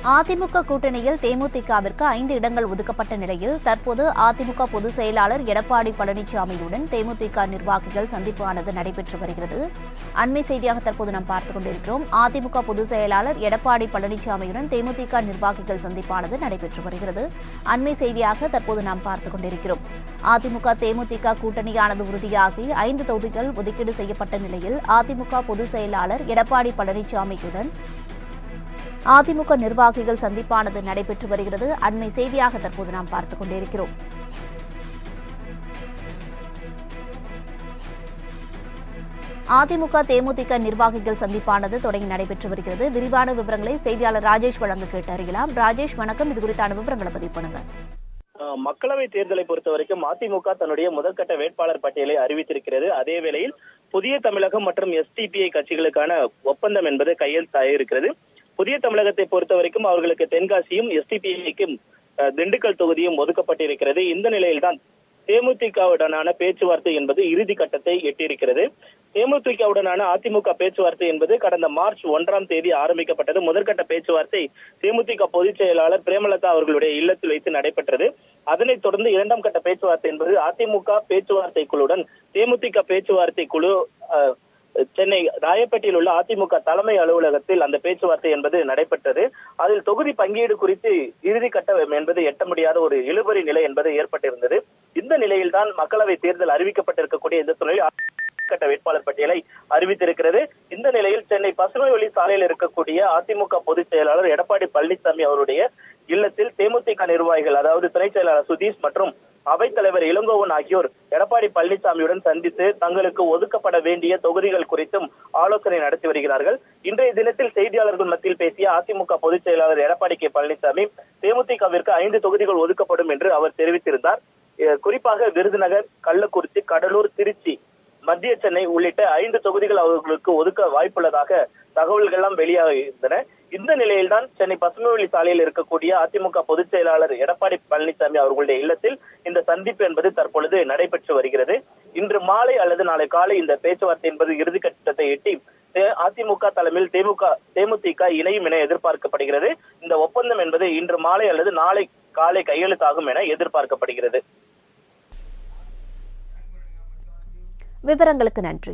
அதிமுக கூட்டணியில் தேமுதிகவிற்கு 5 இடங்கள் ஒதுக்கப்பட்ட நிலையில் தற்போது அதிமுக பொதுச் செயலாளர் எடப்பாடி பழனிசாமியுடன் தேமுதிக நிர்வாகிகள் சந்திப்பானது நடைபெற்று வருகிறது. அண்மை செய்தியாக தற்போது நாம் பார்த்துக் கொண்டிருக்கிறோம். அதிமுக பொதுச் செயலாளர் எடப்பாடி பழனிசாமியுடன் தேமுதிக நிர்வாகிகள் சந்திப்பானது நடைபெற்று வருகிறது. அண்மை செய்தியாக தற்போது நாம் பார்த்துக் கொண்டிருக்கிறோம். அதிமுக தேமுதிக கூட்டணியானது உறுதியாகி 5 தொகுதிகள் ஒதுக்கீடு செய்யப்பட்ட நிலையில் அதிமுக பொதுச் செயலாளர் எடப்பாடி பழனிசாமியுடன் அதிமுக நிர்வாகிகள் சந்திப்பானது நடைபெற்று வருகிறது. அண்மை செய்தியாக தற்போது நாம் பார்த்துக் கொண்டிருக்கிறோம். அதிமுக தேமுதிக நிர்வாகிகள் சந்திப்பானது தொடங்கி நடைபெற்று வருகிறது. விரிவான விவரங்களை செய்தியாளர் ராஜேஷ் வழங்க கேட்டறியலாம். ராஜேஷ், வணக்கம். இது குறித்தான விவரங்களை பதிவு பண்ணுங்க. மக்களவை தேர்தலை பொறுத்த வரைக்கும் அதிமுக தன்னுடைய முதற்கட்ட வேட்பாளர் பட்டியலை அறிவித்திருக்கிறது. அதே வேளையில் புதிய தமிழகம் மற்றும் எஸ்டிபிஐ கட்சிகளுக்கான ஒப்பந்தம் என்பது கையெழுத்தாகியிருக்கிறது. புதிய தமிழகத்தை பொறுத்த வரைக்கும் அவர்களுக்கு தென்காசியும் எஸ்டிபிஐக்கும் திண்டுக்கல் தொகுதியும் ஒதுக்கப்பட்டிருக்கிறது. இந்த நிலையில்தான் தேமுதிகவுடனான பேச்சுவார்த்தை என்பது இறுதி கட்டத்தை எட்டியிருக்கிறது. தேமுதிகவுடனான அதிமுக பேச்சுவார்த்தை என்பது கடந்த மார்ச் 1ஆம் தேதி ஆரம்பிக்கப்பட்டது. முதற்கட்ட பேச்சுவார்த்தை தேமுதிக பொதுச் செயலாளர் பிரேமலதா அவர்களுடைய இல்லத்தில் வைத்து நடைபெற்றது. அதனைத் தொடர்ந்து 2ஆம் கட்ட பேச்சுவார்த்தை என்பது அதிமுக பேச்சுவார்த்தை குழுவுடன் தேமுதிக பேச்சுவார்த்தை குழு சென்னை ராயப்பேட்டையில் உள்ள அதிமுக தலைமை அலுவலகத்தில் அந்த பேச்சுவார்த்தை என்பது நடைபெற்றது. அதில் தொகுதி பங்கீடு குறித்து இறுதி கட்டம் என்பது எட்ட முடியாத ஒரு இழுபறி நிலை என்பது ஏற்பட்டிருந்தது. இந்த நிலையில்தான் மக்களவை தேர்தல் அறிவிக்கப்பட்டிருக்கக்கூடிய இந்த சூழலில் கட்ட வேட்பாளர் பட்டியலை அறிவித்திருக்கிறது. இந்த நிலையில் சென்னை பசுமை வழி சாலையில் இருக்கக்கூடிய அதிமுக பொதுச் செயலாளர் எடப்பாடி பழனிசாமி அவருடைய இல்லத்தில் தேமுதிக நிர்வாகிகள், அதாவது துணை செயலாளர் சுதீஷ் மற்றும் அவைத்தலைவர் இளங்கோவன் ஆகியோர் எடப்பாடி பழனிசாமியுடன் சந்தித்து தங்களுக்கு ஒதுக்கப்பட வேண்டிய தொகுதிகள் குறித்தும் ஆலோசனை நடத்தி வருகிறார்கள். இன்றைய தினத்தில் செய்தியாளர்கள் மத்தியில் பேசிய அதிமுக பொதுச் செயலாளர் எடப்பாடி கே பழனிசாமி தேமுதிகவிற்கு 5 தொகுதிகள் ஒதுக்கப்படும் என்று அவர் தெரிவித்திருந்தார். குறிப்பாக விருதுநகர், கள்ளக்குறிச்சி, கடலூர், திருச்சி, மத்திய சென்னை உள்ளிட்ட 5 தொகுதிகள் அவர்களுக்கு ஒதுக்க வாய்ப்புள்ளதாக தகவல்கள் எல்லாம் வெளியாக இருந்தன. இந்த நிலையில்தான் சென்னை பசுமை வழி சாலையில் இருக்கக்கூடிய அதிமுக பொதுச் செயலாளர் எடப்பாடி பழனிசாமி அவர்களுடைய இல்லத்தில் இந்த சந்திப்பு என்பது தற்பொழுது நடைபெற்று வருகிறது. இன்று மாலை அல்லது நாளை காலை இந்த பேச்சுவார்த்தை என்பது இறுதி கட்டத்தை எட்டி அதிமுக தலைமையில் தேமுதிக இணையும் என எதிர்பார்க்கப்படுகிறது. இந்த ஒப்பந்தம் என்பது இன்று மாலை அல்லது நாளை காலை கையெழுத்தாகும் என எதிர்பார்க்கப்படுகிறது. விவரங்களுக்கு நன்றி.